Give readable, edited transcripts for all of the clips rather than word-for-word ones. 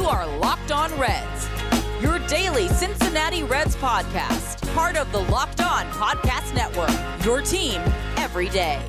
You are Locked On Reds, your daily Cincinnati Reds podcast, part of the Locked On Podcast Network, your team every day.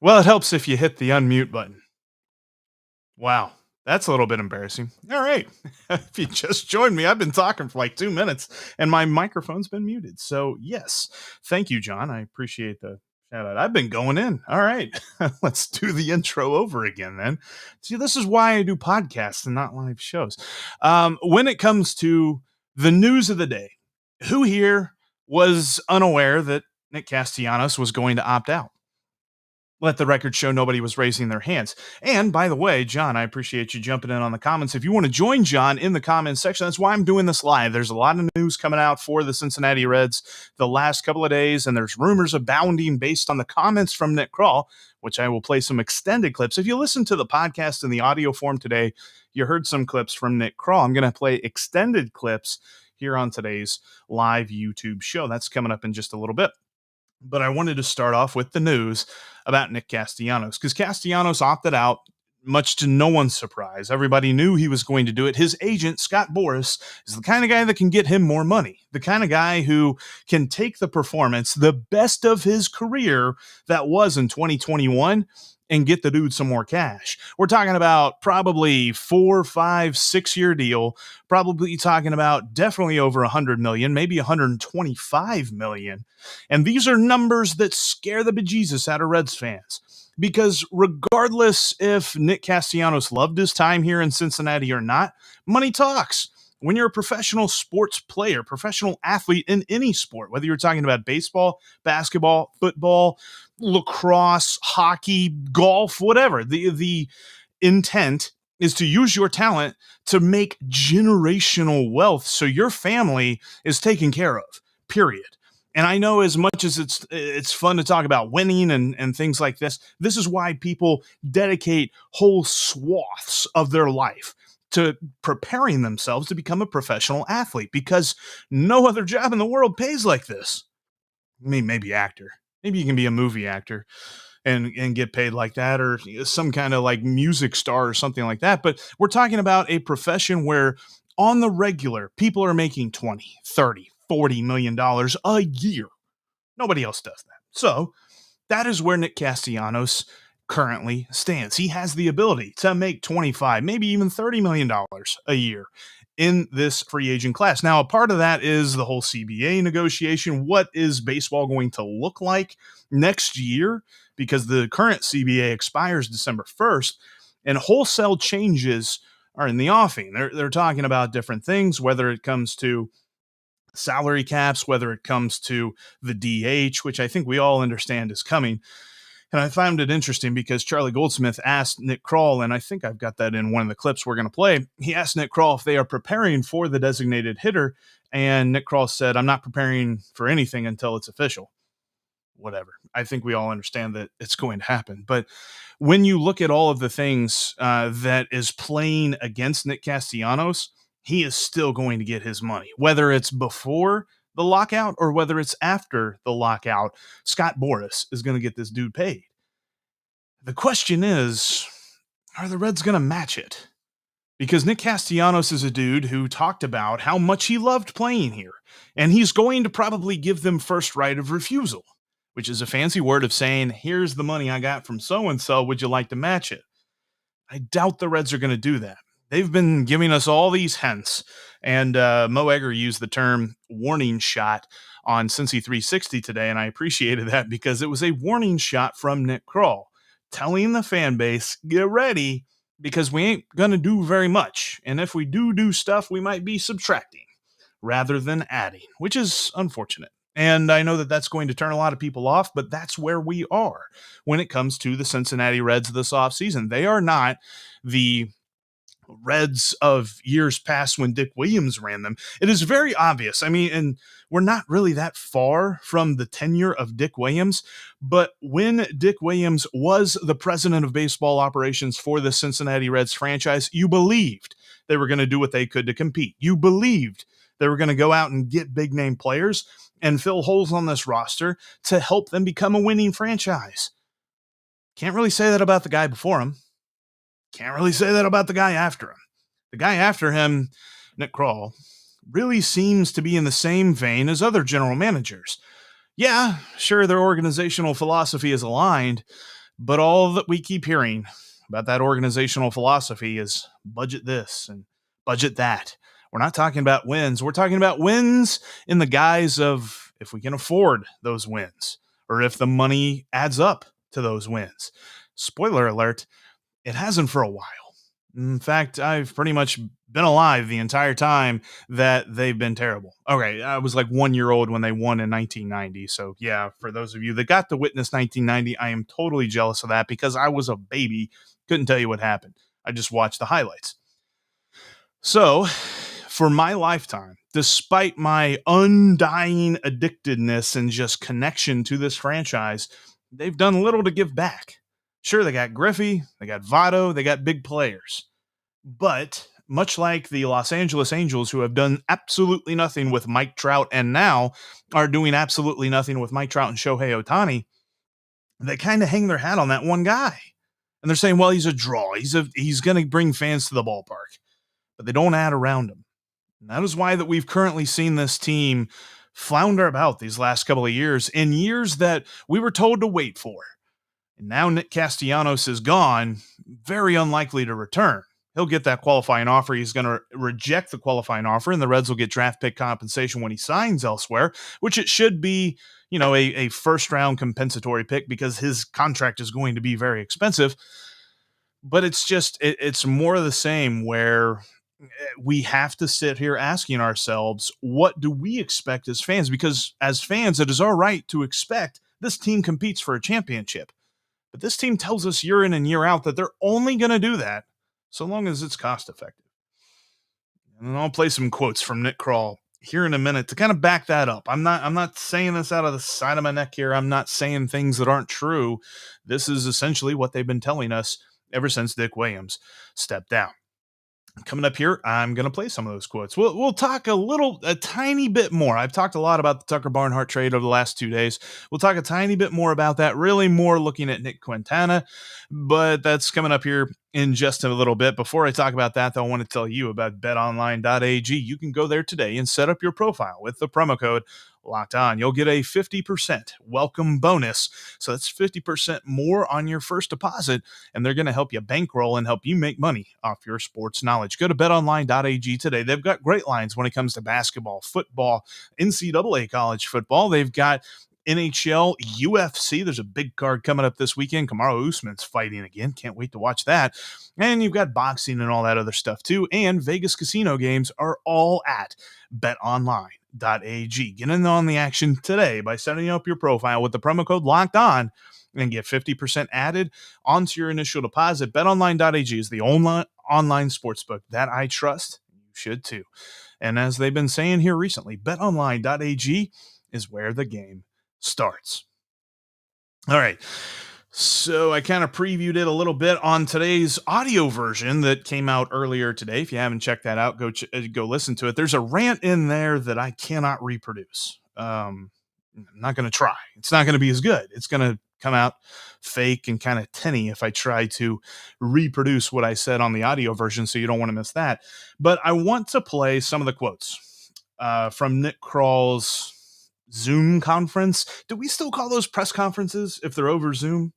Well, it helps if you hit the unmute button. Wow, that's a little bit embarrassing. All right. If you just joined me, I've been talking for like 2 minutes and my microphone's been muted. So, yes, thank you, John. I appreciate the shout out. I've been going in. All right. Let's do the intro over again then. See, this is why I do podcasts and not live shows. When it comes to the news of the day, who here was unaware that Nick Castellanos was going to opt out? Let the record show nobody was raising their hands. And by the way, John, I appreciate you jumping in on the comments. If you want to join John in the comments section, that's why I'm doing this live. There's a lot of news coming out for the Cincinnati Reds the last couple of days, and there's rumors abounding based on the comments from Nick Krall, which I will play some extended clips. If you listen to the podcast in the audio form today, you heard some clips from Nick Krall. I'm going to play extended clips here on today's live YouTube show. That's coming up in just a little bit. But I wanted to start off with the news about Nick Castellanos, because Castellanos opted out, much to no one's surprise. Everybody knew he was going to do it. His agent, Scott Boras, is the kind of guy that can get him more money, the kind of guy who can take the performance, the best of his career that was in 2021, and get the dude some more cash. We're talking about probably 4, 5, 6-year deal, probably talking about definitely over 100 million, maybe 125 million. And these are numbers that scare the bejesus out of Reds fans, because regardless if Nick Castellanos loved his time here in Cincinnati or not, money talks. When you're a professional sports player, professional athlete in any sport, whether you're talking about baseball, basketball, football, lacrosse, hockey, golf, whatever, the intent is to use your talent to make generational wealth so your family is taken care of, period. And I know as much as it's fun to talk about winning and things like this, this is why people dedicate whole swaths of their life to preparing themselves to become a professional athlete, because no other job in the world pays like this. I mean, maybe actor. Maybe you can be a movie actor and get paid like that, or some kind of like music star or something like that. But we're talking about a profession where on the regular, people are making 20, 30, $40 million a year. Nobody else does that. So that is where Nick Castellanos currently stands. He has the ability to make 25, maybe even $30 million a year in this free agent class. Now, a part of that is the whole CBA negotiation. What is baseball going to look like next year? Because the current CBA expires December 1st, and wholesale changes are in the offing. They're talking about different things, whether it comes to salary caps, whether it comes to the DH, which I think we all understand is coming. And I found it interesting because Charlie Goldsmith asked Nick Krall, and I think I've got that in one of the clips we're going to play. He asked Nick Krall if they are preparing for the designated hitter, and Nick Krall said, "I'm not preparing for anything until it's official." Whatever. I think we all understand that it's going to happen. But when you look at all of the things that is playing against Nick Castellanos, he is still going to get his money, whether it's before the lockout or whether it's after the lockout. Scott Boras is going to get this dude paid. The question is, are the Reds going to match it? Because Nick Castellanos is a dude who talked about how much he loved playing here, and he's going to probably give them first right of refusal, which is a fancy word of saying, here's the money I got from so-and-so, would you like to match it? I doubt the Reds are going to do that. They've been giving us all these hints, and Mo Egger used the term warning shot on Cincy 360 today, and I appreciated that because it was a warning shot from Nick Krall, telling the fan base, get ready, because we ain't going to do very much, and if we do stuff, we might be subtracting. rather than adding, which is unfortunate. And I know that that's going to turn a lot of people off, but that's where we are when it comes to the Cincinnati Reds this offseason. They are not the Reds of years past when Dick Williams ran them. It is very obvious. I mean, and we're not really that far from the tenure of Dick Williams, but when Dick Williams was the president of baseball operations for the Cincinnati Reds franchise, you believed they were going to do what they could to compete. You believed they were going to go out and get big name players and fill holes on this roster to help them become a winning franchise. Can't really say that about the guy before him. Can't really say that about the guy after him. The guy after him, Nick Krall, really seems to be in the same vein as other general managers. Yeah, sure, their organizational philosophy is aligned, but all that we keep hearing about that organizational philosophy is budget this and budget that. We're not talking about wins. We're talking about wins in the guise of if we can afford those wins or if the money adds up to those wins. Spoiler alert, it hasn't for a while. In fact, I've pretty much been alive the entire time that they've been terrible. Okay, I was like 1 year old when they won in 1990. So yeah, for those of you that got to witness 1990, I am totally jealous of that because I was a baby. Couldn't tell you what happened. I just watched the highlights. So for my lifetime, despite my undying addictedness and just connection to this franchise, they've done little to give back. Sure, they got Griffey, they got Votto, they got big players. But much like the Los Angeles Angels, who have done absolutely nothing with Mike Trout and now are doing absolutely nothing with Mike Trout and Shohei Ohtani, they kind of hang their hat on that one guy. And they're saying, well, he's a draw. He's going to bring fans to the ballpark. But they don't add around him. And that is why that we've currently seen this team flounder about these last couple of years, in years that we were told to wait for. And now Nick Castellanos is gone, very unlikely to return. He'll get that qualifying offer. He's going to reject the qualifying offer, and the Reds will get draft pick compensation when he signs elsewhere, which it should be, a first-round compensatory pick because his contract is going to be very expensive. But it's more of the same where we have to sit here asking ourselves, what do we expect as fans? Because as fans, it is our right to expect this team competes for a championship. But this team tells us year in and year out that they're only going to do that so long as it's cost effective. And I'll play some quotes from Nick Krall here in a minute to kind of back that up. I'm not saying this out of the side of my neck here. I'm not saying things that aren't true. This is essentially what they've been telling us ever since Dick Williams stepped down. Coming up here, I'm going to play some of those quotes. We'll talk a tiny bit more. I've talked a lot about the Tucker Barnhart trade over the last 2 days. We'll talk a tiny bit more about that, really more looking at Nick Quintana, but that's coming up here in just a little bit. Before I talk about that, though, I want to tell you about betonline.ag. You can go there today and set up your profile with the promo code Locked On. You'll get a 50% welcome bonus. So that's 50% more on your first deposit, and they're going to help you bankroll and help you make money off your sports knowledge. Go to betonline.ag today. They've got great lines when it comes to basketball, football, NCAA college football. They've got NHL, UFC. There's a big card coming up this weekend. Kamaru Usman's fighting again. Can't wait to watch that. And you've got boxing and all that other stuff too. And Vegas casino games are all at betonline.ag. Get in on the action today by setting up your profile with the promo code Locked On and get 50% added onto your initial deposit. betonline.ag is the online sportsbook that I trust. You should too. And as they've been saying here recently, betonline.ag is where the game starts. All right. So I kind of previewed it a little bit on today's audio version that came out earlier today. If you haven't checked that out, go listen to it. There's a rant in there that I cannot reproduce. I'm not going to try. It's not going to be as good. It's going to come out fake and kind of tinny if I try to reproduce what I said on the audio version, so you don't want to miss that. But I want to play some of the quotes from Nick Krall's Zoom conference. Do we still call those press conferences if they're over Zoom?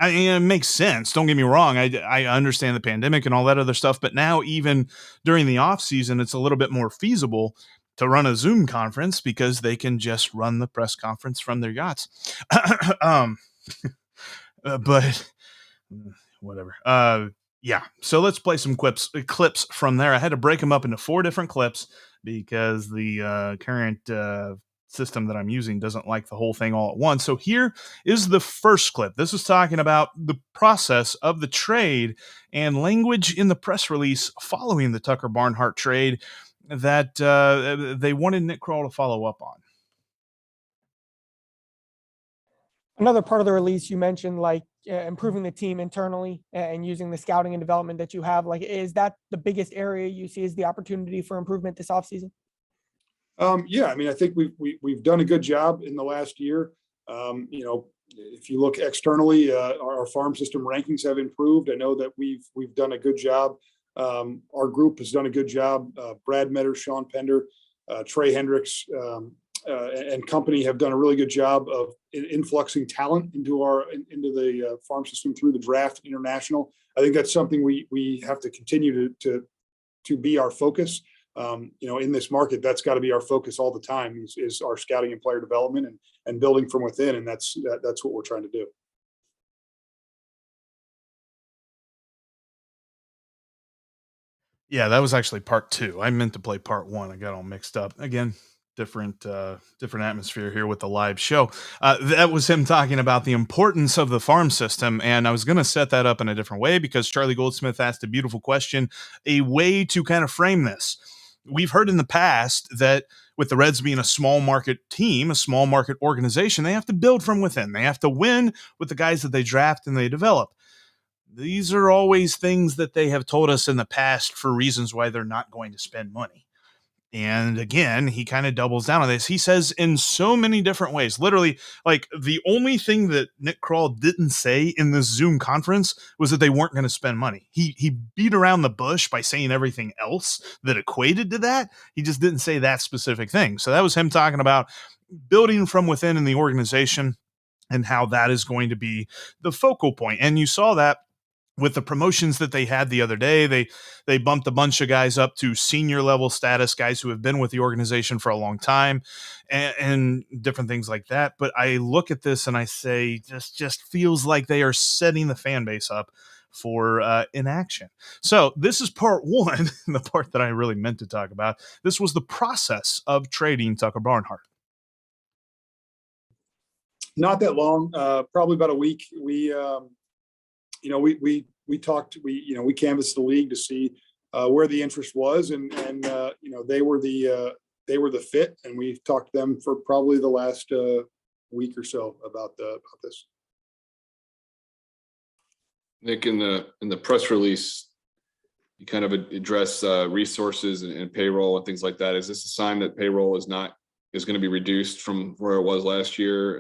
I mean, it makes sense. Don't get me wrong. I understand the pandemic and all that other stuff, but now even during the off season, it's a little bit more feasible to run a Zoom conference because they can just run the press conference from their yachts. But whatever. Yeah. So let's play some clips from there. I had to break them up into 4 different clips because the current system that I'm using doesn't like the whole thing all at once. So here is the first clip. This is talking about the process of the trade and language in the press release following the Tucker Barnhart trade that they wanted Nick Krall to follow up on. Another part of the release you mentioned, like improving the team internally and using the scouting and development that you have. Like, is that the biggest area you see as the opportunity for improvement this offseason? Yeah, I mean, I think we've done a good job in the last year. If you look externally, our farm system rankings have improved. I know that we've done a good job. Our group has done a good job. Brad Metter, Sean Pender, Trey Hendricks, and company have done a really good job of influxing talent into the farm system through the draft international. I think that's something we have to continue to be our focus. In this market, that's got to be our focus all the time is our scouting and player development and building from within. And that's what we're trying to do. Yeah, that was actually part 2. I meant to play part 1. I got all mixed up. Again, different atmosphere here with the live show. That was him talking about the importance of the farm system, and I was going to set that up in a different way because Charlie Goldsmith asked a beautiful question, a way to kind of frame this. We've heard in the past that with the Reds being a small market team, a small market organization, they have to build from within. They have to win with the guys that they draft and they develop. These are always things that they have told us in the past for reasons why they're not going to spend money. And again, he kind of doubles down on this. He says in so many different ways, literally, like the only thing that Nick Krall didn't say in this Zoom conference was that they weren't going to spend money. He beat around the bush by saying everything else that equated to that. He just didn't say that specific thing. So that was him talking about building from within in the organization and how that is going to be the focal point. And you saw that with the promotions that they had the other day. They bumped a bunch of guys up to senior level status, guys who have been with the organization for a long time and different things like that. But I look at this and I say, this just feels like they are setting the fan base up for inaction. So this is part 1, the part that I really meant to talk about. This was the process of trading Tucker Barnhart. Not that long, probably about a week. We talked, we canvassed the league to see where the interest was, and they were the fit, and we've talked to them for probably the last week or so about this. Nick, in the press release, you kind of address resources and payroll and things like that. Is this a sign that payroll is going to be reduced from where it was last year,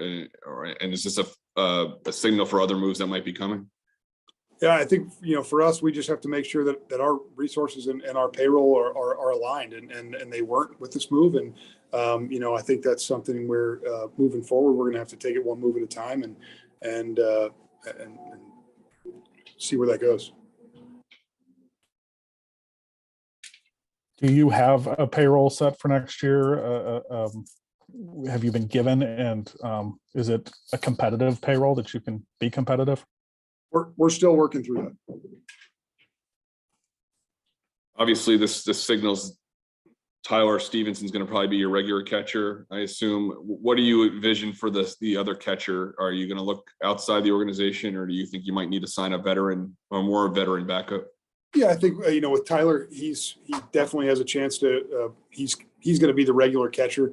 and is this a signal for other moves that might be coming? Yeah, I think, for us, we just have to make sure that our resources and our payroll are aligned, and they weren't with this move. And, I think that's something where moving forward, we're going to have to take it one move at a time and see where that goes. Do you have a payroll set for next year? Have you been given, and is it a competitive payroll that you can be competitive? We're still working through that. Obviously, this signals Tyler Stevenson's going to probably be your regular catcher, I assume. What do you envision for the other catcher? Are you going to look outside the organization, or do you think you might need to sign a veteran or more veteran backup? Yeah, I think with Tyler, he definitely has a chance to. He's going to be the regular catcher.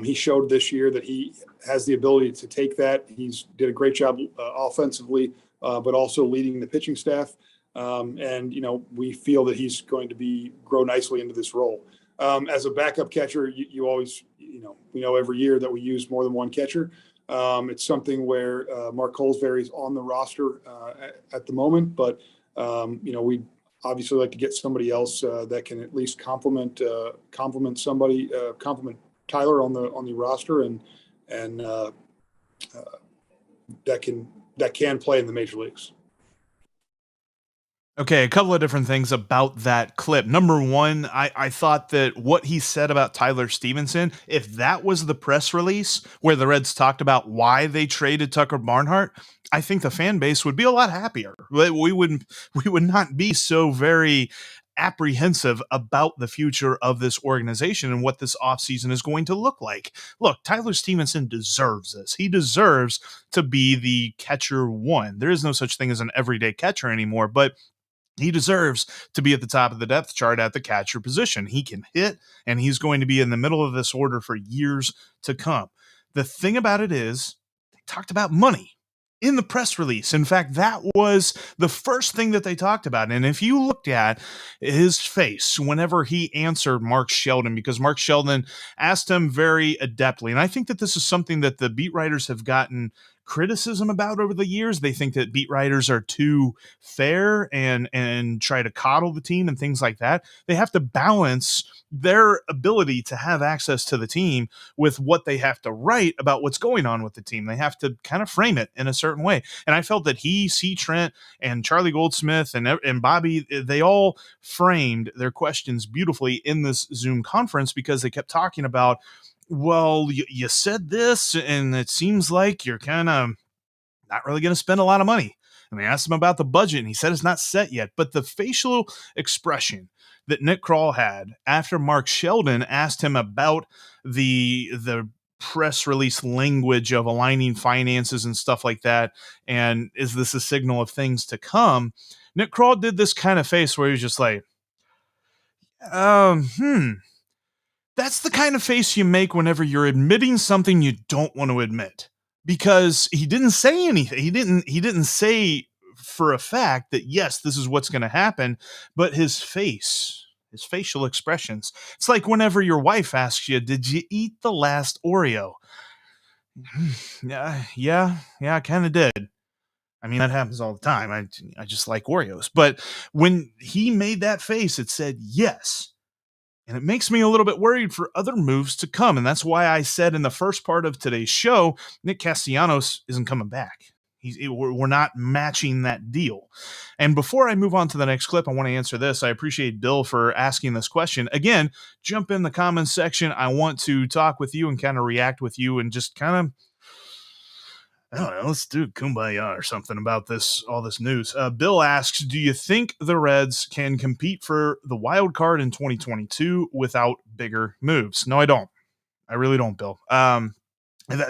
He showed this year that he has the ability to take that. He's did a great job offensively, but also leading the pitching staff. And we feel that he's going to grow nicely into this role. As a backup catcher, you always, we know every year that we use more than one catcher. It's something where Mark Colesbury's on the roster at the moment, but we obviously like to get somebody else that can at least complement Tyler on the roster and that can play in the major leagues. Okay, a couple of different things about that clip. Number one, I thought that what he said about Tyler Stevenson, if that was the press release where the Reds talked about why they traded Tucker Barnhart, I think the fan base would be a lot happier. We would not be so very apprehensive about the future of this organization and what this offseason is going to look like. Look, Tyler Stevenson deserves this. He deserves to be the catcher one. There is no such thing as an everyday catcher anymore, but he deserves to be at the top of the depth chart at the catcher position. He can hit, and he's going to be in the middle of this order for years to come. The thing about it is, they talked about money in the press release. In fact, that was the first thing that they talked about. And if you looked at his face whenever he answered Mark Sheldon, because Mark Sheldon asked him very adeptly, and I think that this is something that the beat writers have gotten criticism about over the years. They think that beat writers are too fair and try to coddle the team and things like that. They have to balance their ability to have access to the team with what they have to write about what's going on with the team. They have to kind of frame it in a certain way. And I felt that he, C. Trent, and Charlie Goldsmith and Bobby, they all framed their questions beautifully in this Zoom conference, because they kept talking about, well, you said this, and it seems like you're kind of not really going to spend a lot of money. And they asked him about the budget, and he said it's not set yet. But the facial expression that Nick Krall had after Mark Sheldon asked him about the press release language of aligning finances and stuff like that, and is this a signal of things to come? Nick Krall did this kind of face where he was just like, that's the kind of face you make whenever you're admitting something you don't want to admit, because he didn't say anything. He didn't say for a fact that, yes, this is what's going to happen, but his facial expressions. It's like whenever your wife asks you, did you eat the last Oreo? Yeah, I kind of did. I mean, that happens all the time. I just like Oreos. But when he made that face, it said yes. And it makes me a little bit worried for other moves to come. And that's why I said in the first part of today's show, Nick Castellanos isn't coming back. We're not matching that deal. And before I move on to the next clip, I want to answer this. I appreciate Bill for asking this question. Again, jump in the comments section. I want to talk with you and kind of react with you and just kind of, I don't know, let's do kumbaya or something about all this news. Bill asks, do you think the Reds can compete for the wild card in 2022 without bigger moves? No, I don't. I really don't, Bill.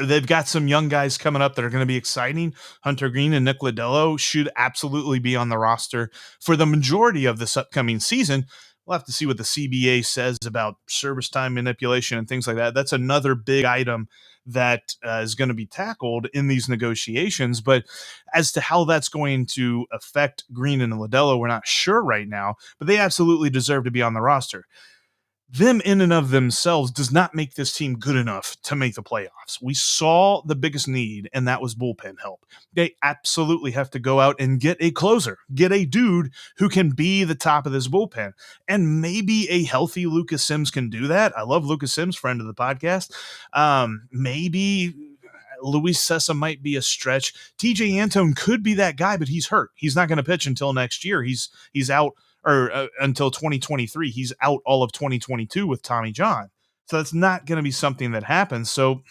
They've got some young guys coming up that are going to be exciting. Hunter Green and Nick Lodolo should absolutely be on the roster for the majority of this upcoming season. We'll have to see what the CBA says about service time manipulation and things like that. That's another big item that is going to be tackled in these negotiations. But as to how that's going to affect Green and Lodolo, we're not sure right now, but they absolutely deserve to be on the roster. Them in and of themselves does not make this team good enough to make the playoffs. We saw the biggest need, and that was bullpen help. They absolutely have to go out and get a closer, get a dude who can be the top of this bullpen. And maybe a healthy Lucas Sims can do that. I love Lucas Sims, friend of the podcast. Maybe Luis Sessa might be a stretch. TJ Antone could be that guy, but he's hurt. He's not going to pitch until next year. He's out. Or until 2023. He's out all of 2022 with Tommy John. So that's not going to be something that happens. So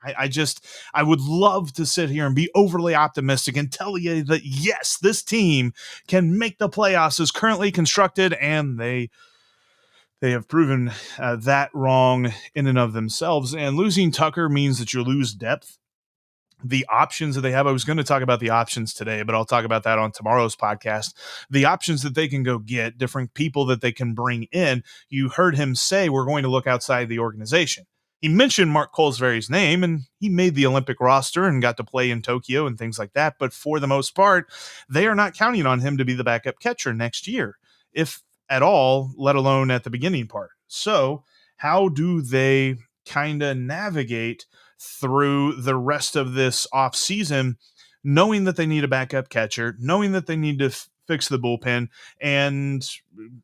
I would love to sit here and be overly optimistic and tell you that, yes, this team can make the playoffs as currently constructed, and they have proven that wrong in and of themselves. And losing Tucker means that you lose depth. The options that they have, I was going to talk about the options today, but I'll talk about that on tomorrow's podcast. The options that they can go get, different people that they can bring in. You heard him say, we're going to look outside the organization. He mentioned Mark Colesbury's name, and he made the Olympic roster and got to play in Tokyo and things like that. But for the most part, they are not counting on him to be the backup catcher next year, if at all, let alone at the beginning part. So how do they kind of navigate through the rest of this offseason, knowing that they need a backup catcher, knowing that they need to fix the bullpen, and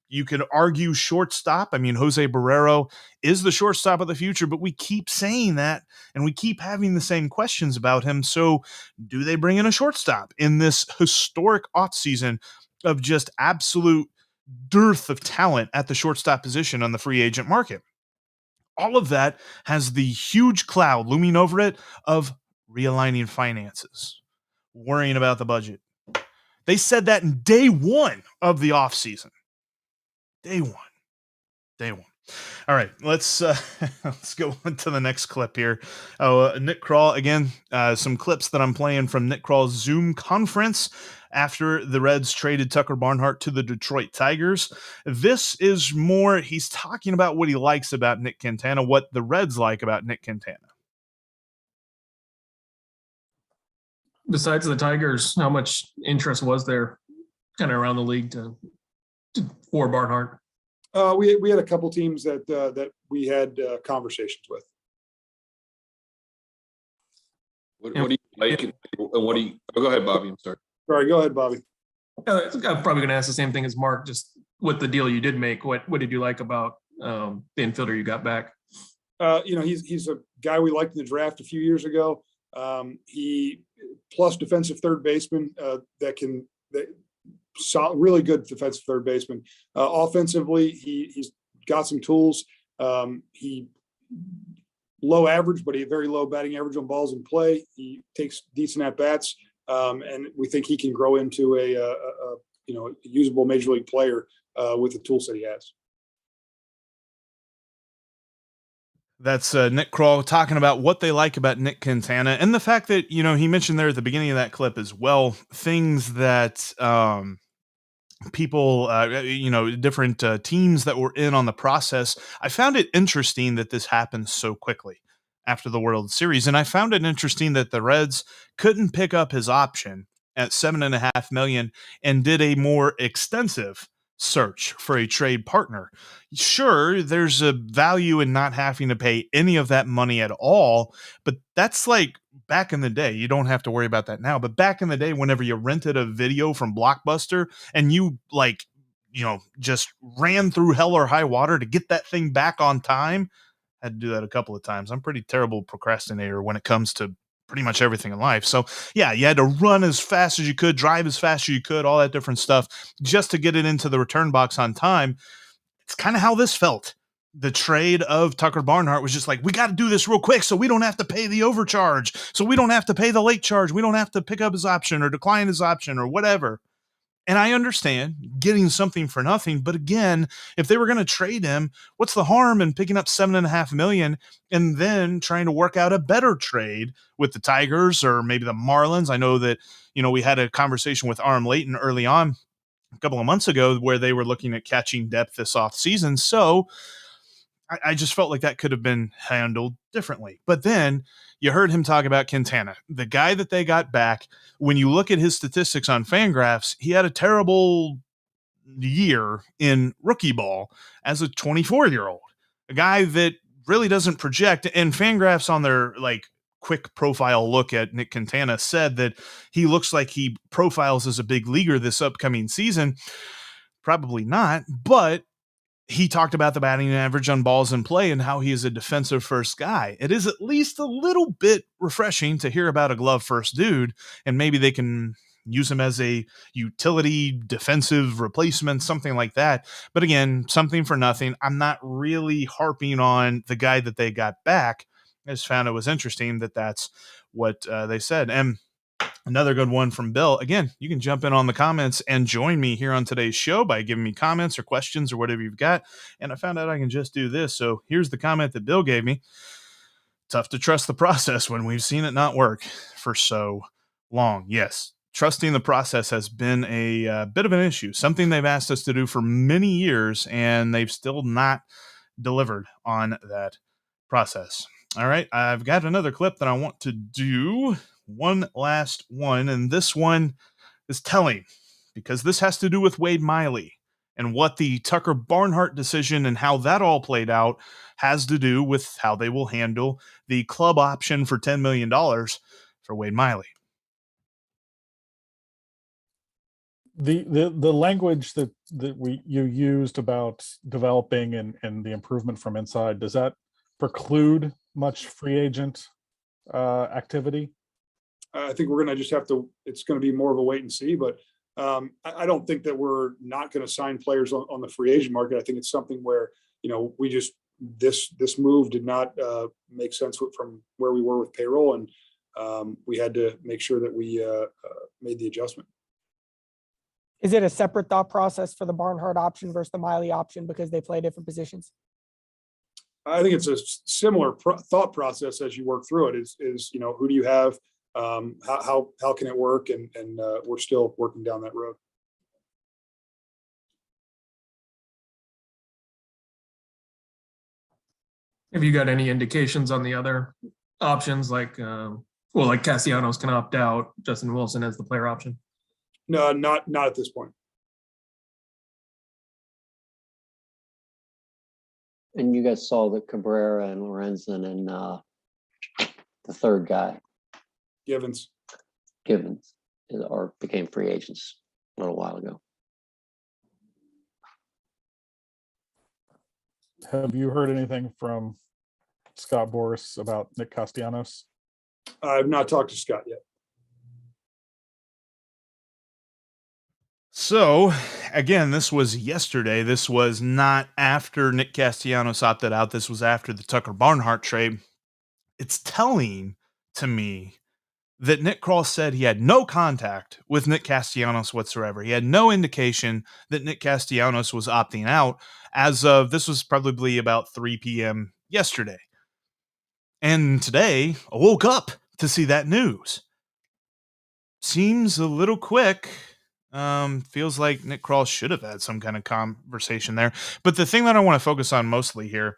you could argue shortstop. I mean, Jose Barrero is the shortstop of the future, but we keep saying that, and we keep having the same questions about him. So do they bring in a shortstop in this historic offseason of just absolute dearth of talent at the shortstop position on the free agent market? All of that has the huge cloud looming over it of realigning finances, worrying about the budget. They said that in day one of the offseason. Day one. Day one. All right, let's let's go on to the next clip here. Nick Krall again. Some clips that I'm playing from Nick Krall's Zoom conference after the Reds traded Tucker Barnhart to the Detroit Tigers. This is more. He's talking about what he likes about Nick Castellanos, what the Reds like about Nick Castellanos. Besides the Tigers, how much interest was there kind of around the league for Barnhart? We had a couple teams that we had conversations with. What do you like? And what do you? Oh, go ahead, Bobby. I'm sorry. Sorry, go ahead, Bobby. I'm probably going to ask the same thing as Mark. Just with the deal you did make, what did you like about the infielder you got back? He's a guy we liked in the draft a few years ago. He plus defensive third baseman really good defensive third baseman. Offensively, he's got some tools. He low average, but he very low batting average on balls in play. He takes decent at bats, and we think he can grow into a usable major league player with the tools that he has. That's Nick Krall talking about what they like about Nick Castellanos and the fact that, he mentioned there at the beginning of that clip as well, things that people, different teams that were in on the process. I found it interesting that this happened so quickly after the World Series. And I found it interesting that the Reds couldn't pick up his option at $7.5 million and did a more extensive search for a trade partner. Sure, there's a value in not having to pay any of that money at all, but that's like back in the day. You don't have to worry about that now, but back in the day, whenever you rented a video from Blockbuster and you just ran through hell or high water to get that thing back on time, I had to do that a couple of times. I'm a pretty terrible procrastinator when it comes to pretty much everything in life. So yeah, you had to run as fast as you could, drive as fast as you could, all that different stuff just to get it into the return box on time. It's kind of how this felt. The trade of Tucker Barnhart was just like, we got to do this real quick so we don't have to pay the overcharge, so we don't have to pay the late charge, we don't have to pick up his option or decline his option or whatever. And I understand getting something for nothing, but again, if they were going to trade him, what's the harm in picking up $7.5 million and then trying to work out a better trade with the Tigers or maybe the Marlins? I know that, we had a conversation with Arm Layton early on a couple of months ago where they were looking at catching depth this offseason. So I just felt like that could have been handled differently. But then you heard him talk about Quintana, the guy that they got back. When you look at his statistics on Fangraphs, he had a terrible year in rookie ball as a 24-year-old, a guy that really doesn't project. And Fangraphs on their quick profile look at Nick Castellanos said that he looks like he profiles as a big leaguer this upcoming season. Probably not, but he talked about the batting average on balls in play and how he is a defensive first guy. It is at least a little bit refreshing to hear about a glove first dude, and maybe they can use him as a utility defensive replacement, something like that. But again, something for nothing. I'm not really harping on the guy that they got back. I just found it was interesting that that's what they said. And another good one from Bill. Again, you can jump in on the comments and join me here on today's show by giving me comments or questions or whatever you've got. And I found out I can just do this. So here's the comment that Bill gave me. Tough to trust the process when we've seen it not work for so long. Yes, trusting the process has been a bit of an issue, something they've asked us to do for many years, and they've still not delivered on that process. All right, I've got another clip that I want to do. One last one, and this one is telling because this has to do with Wade Miley and what the Tucker Barnhart decision and how that all played out has to do with how they will handle the club option for $10 million for Wade Miley. The language that you used about developing and the improvement from inside, does that preclude much free agent activity? I think we're going to just have to, it's going to be more of a wait and see, but I don't think that we're not going to sign players on the free agent market. I think it's something where, we just, this move did not make sense from where we were with payroll. And we had to make sure that we made the adjustment. Is it a separate thought process for the Barnhart option versus the Miley option because they play different positions? I think it's a similar thought process as you work through it. Is who do you have? How can it work? And we're still working down that road. Have you got any indications on the other options, like like Castellanos can opt out, Justin Wilson as the player option? No, not at this point. And you guys saw that Cabrera and Lorenzen and the third guy, Givens became free agents a little while ago. Have you heard anything from Scott Boras about Nick Castellanos? I've not talked to Scott yet. So, again, this was yesterday. This was not after Nick Castellanos opted out. This was after the Tucker Barnhart trade. It's telling to me that Nick Krall said he had no contact with Nick Castellanos whatsoever. He had no indication that Nick Castellanos was opting out as of, this was probably about 3 p.m. yesterday. And today, I woke up to see that news. Seems a little quick. Feels like Nick Krall should have had some kind of conversation there. But the thing that I want to focus on mostly here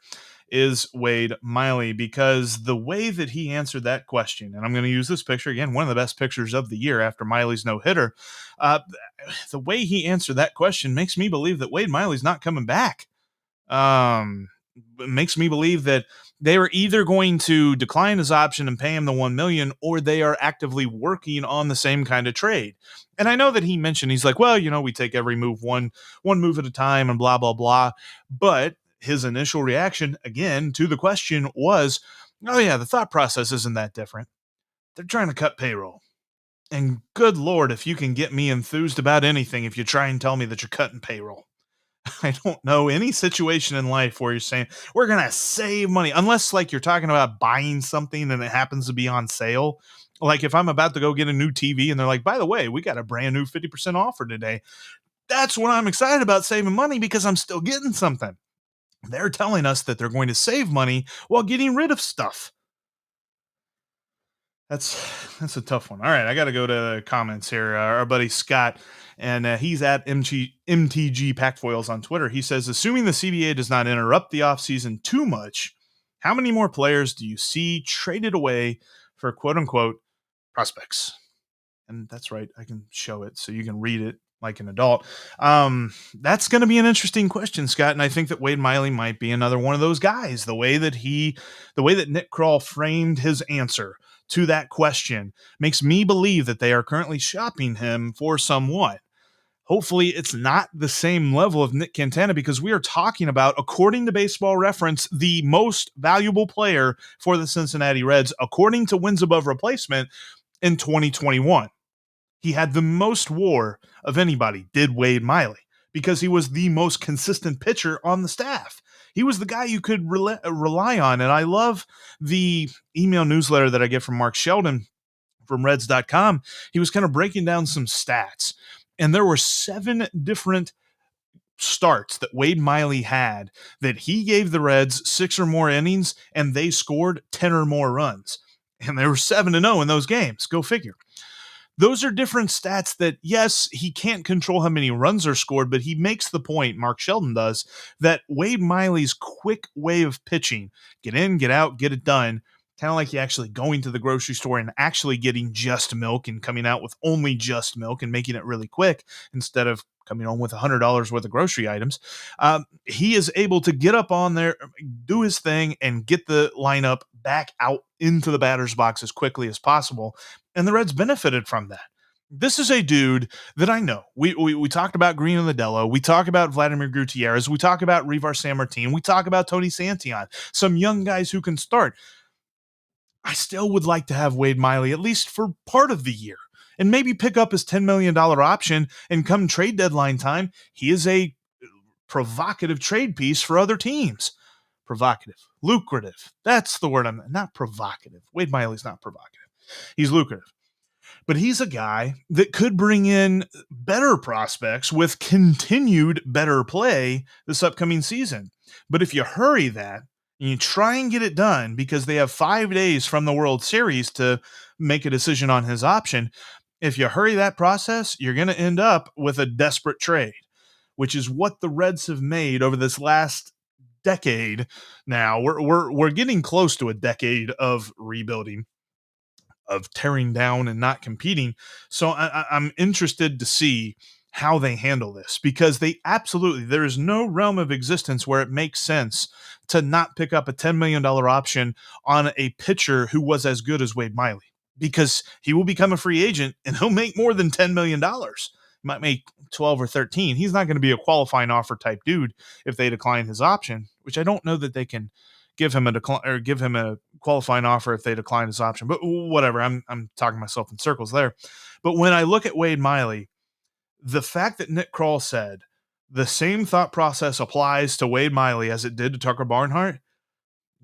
is Wade Miley, because the way that he answered that question, and I'm going to use this picture again, one of the best pictures of the year after Miley's no-hitter, the way he answered that question makes me believe that Wade Miley's not coming back. It makes me believe that they are either going to decline his option and pay him the $1 million, or they are actively working on the same kind of trade. And I know that he mentioned, he's like, well, we take every move one move at a time and blah, blah, blah. But his initial reaction, again, to the question was, oh yeah, the thought process isn't that different. They're trying to cut payroll. And good Lord, if you can get me enthused about anything, if you try and tell me that you're cutting payroll. I don't know any situation in life where you're saying we're going to save money, unless like you're talking about buying something and it happens to be on sale. Like if I'm about to go get a new TV and they're like, by the way, we got a brand new 50% offer today. That's when I'm excited about saving money because I'm still getting something. They're telling us that they're going to save money while getting rid of stuff. That's a tough one. All right, I got to go to comments here. Our buddy Scott, and he's at MTG Packfoils on Twitter. He says, assuming the CBA does not interrupt the offseason too much, how many more players do you see traded away for quote-unquote prospects? And that's right. I can show it so you can read it like an adult. That's going to be an interesting question, Scott. And I think that Wade Miley might be another one of those guys. The way that Nick Krall framed his answer to that question makes me believe that they are currently shopping him for someone. Hopefully it's not the same level of Nick Castellanos, because we are talking about, according to Baseball Reference, the most valuable player for the Cincinnati Reds, according to wins above replacement in 2021. He had the most WAR of anybody, did Wade Miley, because he was the most consistent pitcher on the staff. He was the guy you could rely on. And I love the email newsletter that I get from Mark Sheldon from Reds.com. He was kind of breaking down some stats. And there were 7 different starts that Wade Miley had that he gave the Reds 6 or more innings, and they scored 10 or more runs. And they were 7-0 in those games. Go figure. Those are different stats that, yes, he can't control how many runs are scored, but he makes the point, Mark Sheldon does, that Wade Miley's quick way of pitching, get in, get out, get it done, kind of like you actually going to the grocery store and actually getting just milk and coming out with only just milk and making it really quick instead of coming home with $100 worth of grocery items. He is able to get up on there, do his thing, and get the lineup back out into the batter's box as quickly as possible. And the Reds benefited from that. This is a dude that I know. We talked about Green and Ladello. We talk about Vladimir Gutierrez. We talk about Revar Sanmartin. We talk about Tony Santillan, some young guys who can start. I still would like to have Wade Miley at least for part of the year and maybe pick up his $10 million option, and come trade deadline time, he is a provocative trade piece for other teams. Provocative, lucrative. That's the word. I'm not provocative. Wade Miley's not provocative. He's lucrative. But he's a guy that could bring in better prospects with continued better play this upcoming season. But if you hurry that, and you try and get it done because they have 5 days from the World Series to make a decision on his option, if you hurry that process, you're going to end up with a desperate trade, which is what the Reds have made over this last decade. Now we're getting close to a decade of rebuilding, of tearing down and not competing. So I'm interested to see how they handle this, because they absolutely, there is no realm of existence where it makes sense to not pick up a $10 million option on a pitcher who was as good as Wade Miley, because he will become a free agent and he'll make more than $10 million. He might make 12 or 13. He's not going to be a qualifying offer type dude if they decline his option, which I don't know that they can give him a qualifying offer if they decline his option. But whatever, I'm talking myself in circles there. But when I look at Wade Miley, the fact that Nick Krall said the same thought process applies to Wade Miley as it did to Tucker Barnhart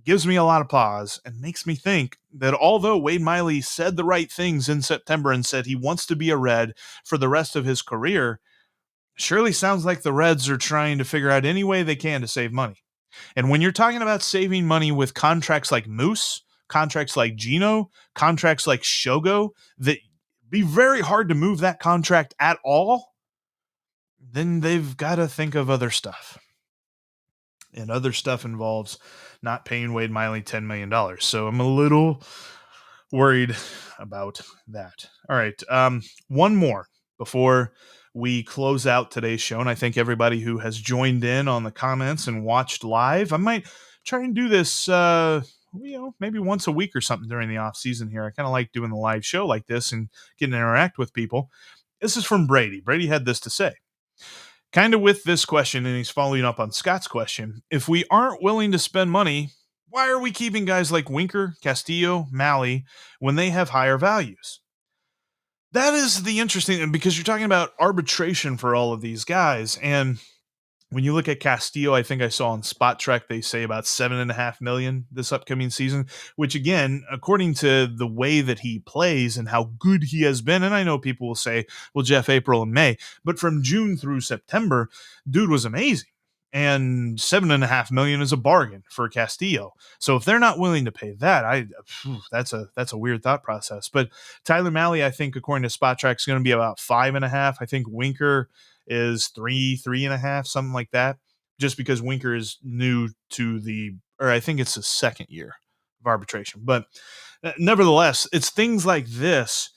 gives me a lot of pause and makes me think that although Wade Miley said the right things in September and said he wants to be a Red for the rest of his career, surely sounds like the Reds are trying to figure out any way they can to save money. And when you're talking about saving money with contracts like Moose, contracts like Gino, contracts like Shogo, that be very hard to move that contract at all, then they've got to think of other stuff. And other stuff involves not paying Wade Miley $10 million. So I'm a little worried about that. All right. One more before we close out today's show. And I thank everybody who has joined in on the comments and watched live. I might try and do this, maybe once a week or something during the off season here. I kind of like doing the live show like this and getting to interact with people. This is from Brady. Brady had this to say. Kind of with this question, and he's following up on Scott's question. If we aren't willing to spend money, why are we keeping guys like Winker, Castillo, Malley when they have higher values? That is the interesting, because you're talking about arbitration for all of these guys. And when you look at Castillo, I think I saw on Spot Trek, they say about $7.5 million this upcoming season, which again, according to the way that he plays and how good he has been. And I know people will say, well, Jeff, April and May, but from June through September, dude was amazing. And $7.5 million is a bargain for Castillo. So if they're not willing to pay that, that's a weird thought process. But Tyler Malley, I think, according to Spot Track, is going to be about 5.5. I think Winker is 3.5, something like that. Just because Winker is new to I think it's the second year of arbitration. But nevertheless, it's things like this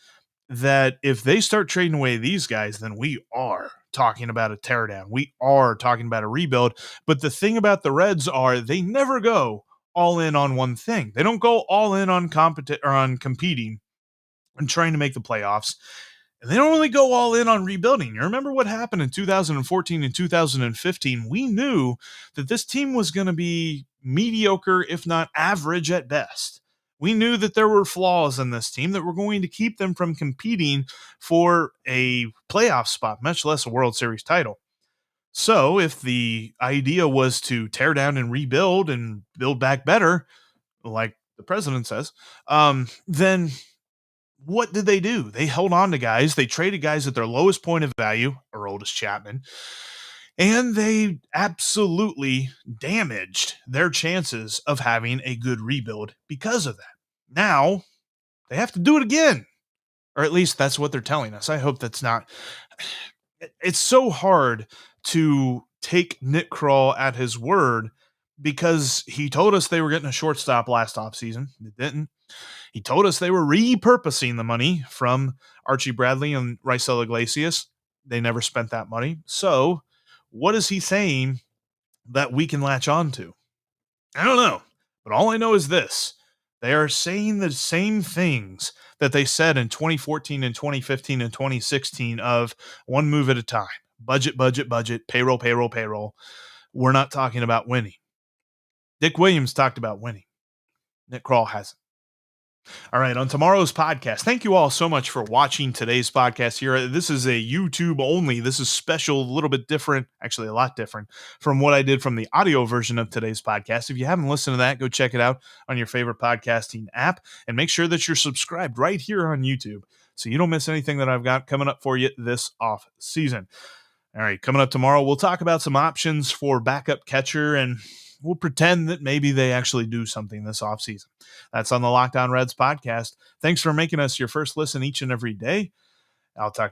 that if they start trading away these guys, then we are talking about a teardown. We are talking about a rebuild. But the thing about the Reds are they never go all in on one thing. They don't go all in on competing and trying to make the playoffs. And they don't really go all in on rebuilding. You remember what happened in 2014 and 2015? We knew that this team was going to be mediocre, if not average at best. We knew that there were flaws in this team that were going to keep them from competing for a playoff spot, much less a World Series title. So if the idea was to tear down and rebuild and build back better, like the president says, then what did they do? They held on to guys. They traded guys at their lowest point of value, Aroldis Chapman, and they absolutely damaged their chances of having a good rebuild because of that. Now, they have to do it again, or at least that's what they're telling us. I hope that's not. It's so hard to take Nick Krall at his word because he told us they were getting a shortstop last offseason. They didn't. He told us they were repurposing the money from Archie Bradley and Raisel Iglesias. They never spent that money. So what is he saying that we can latch on to? I don't know. But all I know is this. They are saying the same things that they said in 2014 and 2015 and 2016 of one move at a time. Budget, budget, budget, payroll, payroll, payroll. We're not talking about winning. Dick Williams talked about winning. Nick Krall hasn't. All right, on tomorrow's podcast, thank you all so much for watching today's podcast here. This is a YouTube only. This is special, a little bit different, actually a lot different from what I did from the audio version of today's podcast. If you haven't listened to that, go check it out on your favorite podcasting app and make sure that you're subscribed right here on YouTube so you don't miss anything that I've got coming up for you this off season. All right, coming up tomorrow, we'll talk about some options for backup catcher, and we'll pretend that maybe they actually do something this offseason. That's on the Locked On Reds podcast. Thanks for making us your first listen each and every day. I'll talk to you